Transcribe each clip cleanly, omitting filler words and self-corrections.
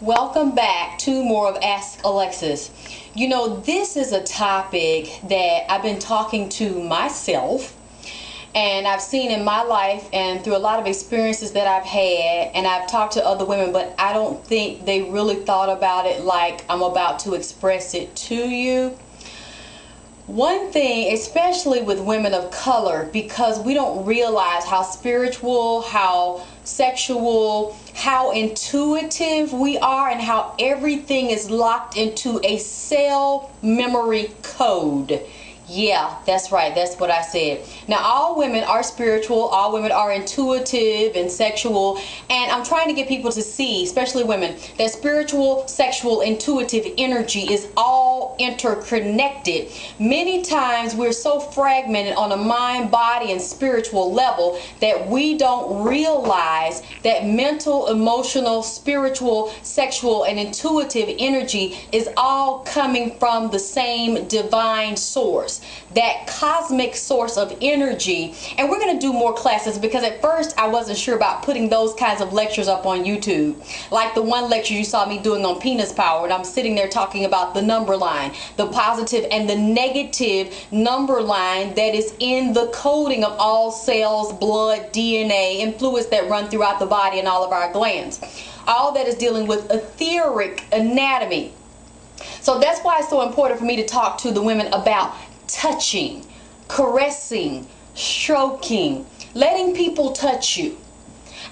Welcome back to more of Ask Alexyss. You know, this is a topic that I've been talking to myself and I've seen in my life and through a lot of experiences that I've had, and I've talked to other women, but I don't think they really thought about it like I'm about to express it to you. One thing, especially with women of color, because we don't realize how spiritual, how sexual, how intuitive we are, and how everything is locked into a cell memory code. Yeah, that's right. That's what I said. Now, all women are spiritual. All women are intuitive and sexual. And I'm trying to get people to see, especially women, that spiritual, sexual, intuitive energy is all interconnected. Many times we're so fragmented on a mind, body, and spiritual level that we don't realize that mental, emotional, spiritual, sexual, and intuitive energy is all coming from the same divine source, that cosmic source of energy. And we're going to do more classes, because at first I wasn't sure about putting those kinds of lectures up on YouTube, like the one lecture you saw me doing on penis power, and I'm sitting there talking about the number line, the positive and the negative number line that is in the coding of all cells, blood, DNA, and fluids that run throughout the body and all of our glands. All that is dealing with etheric anatomy. So that's why it's so important for me to talk to the women about touching, caressing, stroking, letting people touch you.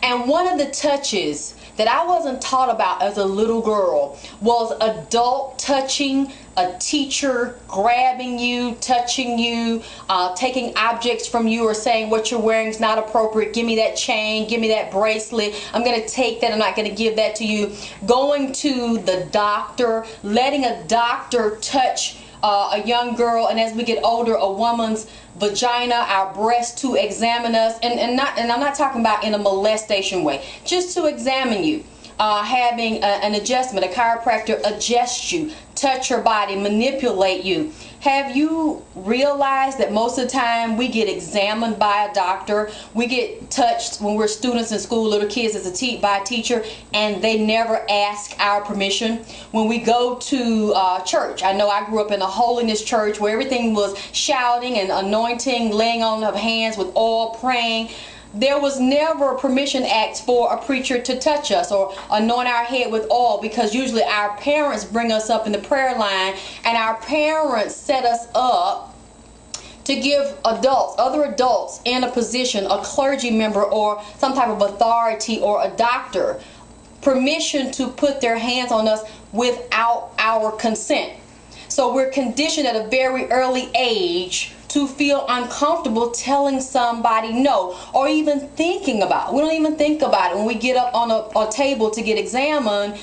And one of the touches that I wasn't taught about as a little girl was adult touching, a teacher grabbing you, touching you, taking objects from you, or saying what you're wearing is not appropriate. Give me that chain, give me that bracelet. I'm going to take that, I'm not going to give that to you. Going to the doctor, letting a doctor touch a young girl, and as we get older, a woman's vagina, our breast, to examine us, and I'm not talking about in a molestation way, just to examine you. Having an adjustment, a chiropractor adjust you, touch your body, manipulate you. Have you realized that most of the time we get examined by a doctor, we get touched when we're students in school, little kids, by a teacher, and they never ask our permission? When we go to church, I know I grew up in a holiness church where everything was shouting and anointing, laying on of hands with oil, praying. There was never a permission asked for a preacher to touch us or anoint our head with oil, because usually our parents bring us up in the prayer line, and our parents set us up to give adults, other adults in a position, a clergy member or some type of authority or a doctor, permission to put their hands on us without our consent. So we're conditioned at a very early age to feel uncomfortable telling somebody no, or even thinking about it. We don't even think about it when we get up on a table to get examined.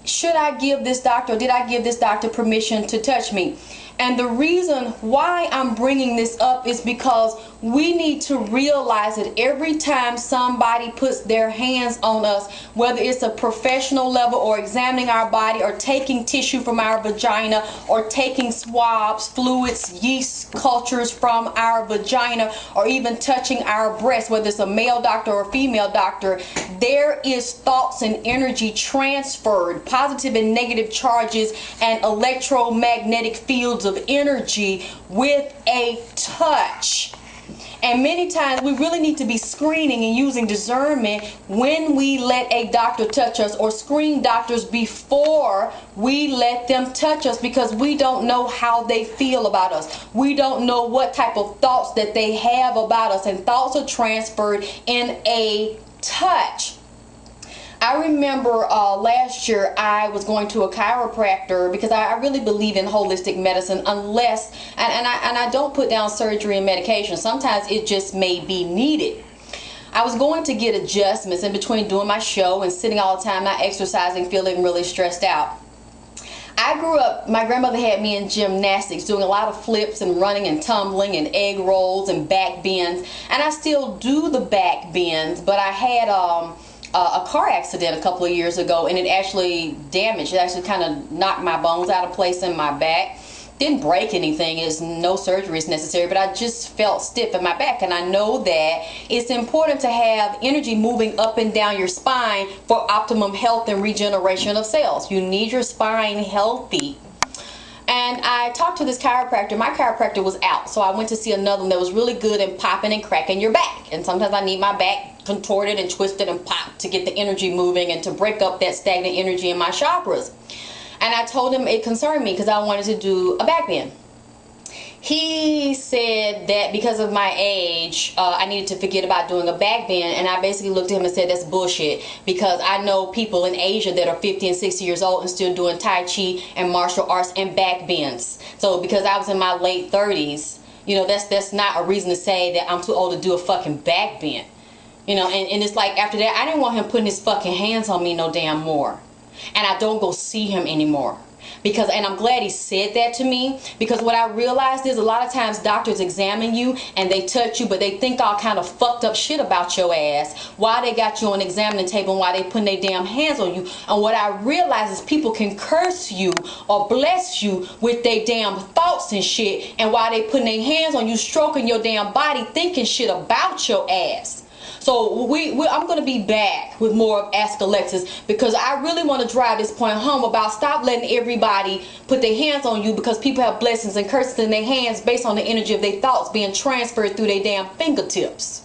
Should I give this doctor, or did I give this doctor permission to touch me? And the reason why I'm bringing this up is because we need to realize that every time somebody puts their hands on us, whether it's a professional level or examining our body or taking tissue from our vagina or taking swabs, fluids, yeast cultures from our vagina, or even touching our breast, whether it's a male doctor or a female doctor, there is thoughts and energy transferred, positive and negative charges and electromagnetic fields of energy with a touch. And many times we really need to be screening and using discernment when we let a doctor touch us, or screen doctors before we let them touch us, because we don't know how they feel about us. We don't know what type of thoughts that they have about us, and thoughts are transferred in a touch. I remember last year I was going to a chiropractor, because I really believe in holistic medicine, unless, and I don't put down surgery and medication. Sometimes it just may be needed. I was going to get adjustments in between doing my show and sitting all the time, not exercising, feeling really stressed out. I grew up, my grandmother had me in gymnastics, doing a lot of flips and running and tumbling and egg rolls and back bends, and I still do the back bends, but I had a car accident a couple of years ago, and it actually damaged, it actually kind of knocked my bones out of place in my back. didn't break anything. It's no surgery is necessary, but I just felt stiff in my back. And I know that it's important to have energy moving up and down your spine for optimum health and regeneration of cells. You need your spine healthy. And I talked to this chiropractor. My chiropractor was out, so I went to see another one that was really good in popping and cracking your back. And sometimes I need my back contorted and twisted and popped to get the energy moving and to break up that stagnant energy in my chakras. And I told him it concerned me because I wanted to do a back bend. He said that because of my age, I needed to forget about doing a back bend. And I basically looked at him and said, that's bullshit. Because I know people in Asia that are 50 and 60 years old and still doing Tai Chi and martial arts and back bends. So because I was in my late 30s, you know, that's not a reason to say that I'm too old to do a fucking back bend. You know, and it's like after that, I didn't want him putting his fucking hands on me no damn more. And I don't go see him anymore. Because, and I'm glad he said that to me, because what I realized is a lot of times doctors examine you and they touch you, but they think all kind of fucked up shit about your ass. Why they got you on the examining table and why they putting their damn hands on you. And what I realize is people can curse you or bless you with their damn thoughts and shit, and why they putting their hands on you, stroking your damn body, thinking shit about your ass. So I'm going to be back with more of Ask Alexyss, because I really want to drive this point home about stop letting everybody put their hands on you, because people have blessings and curses in their hands based on the energy of their thoughts being transferred through their damn fingertips.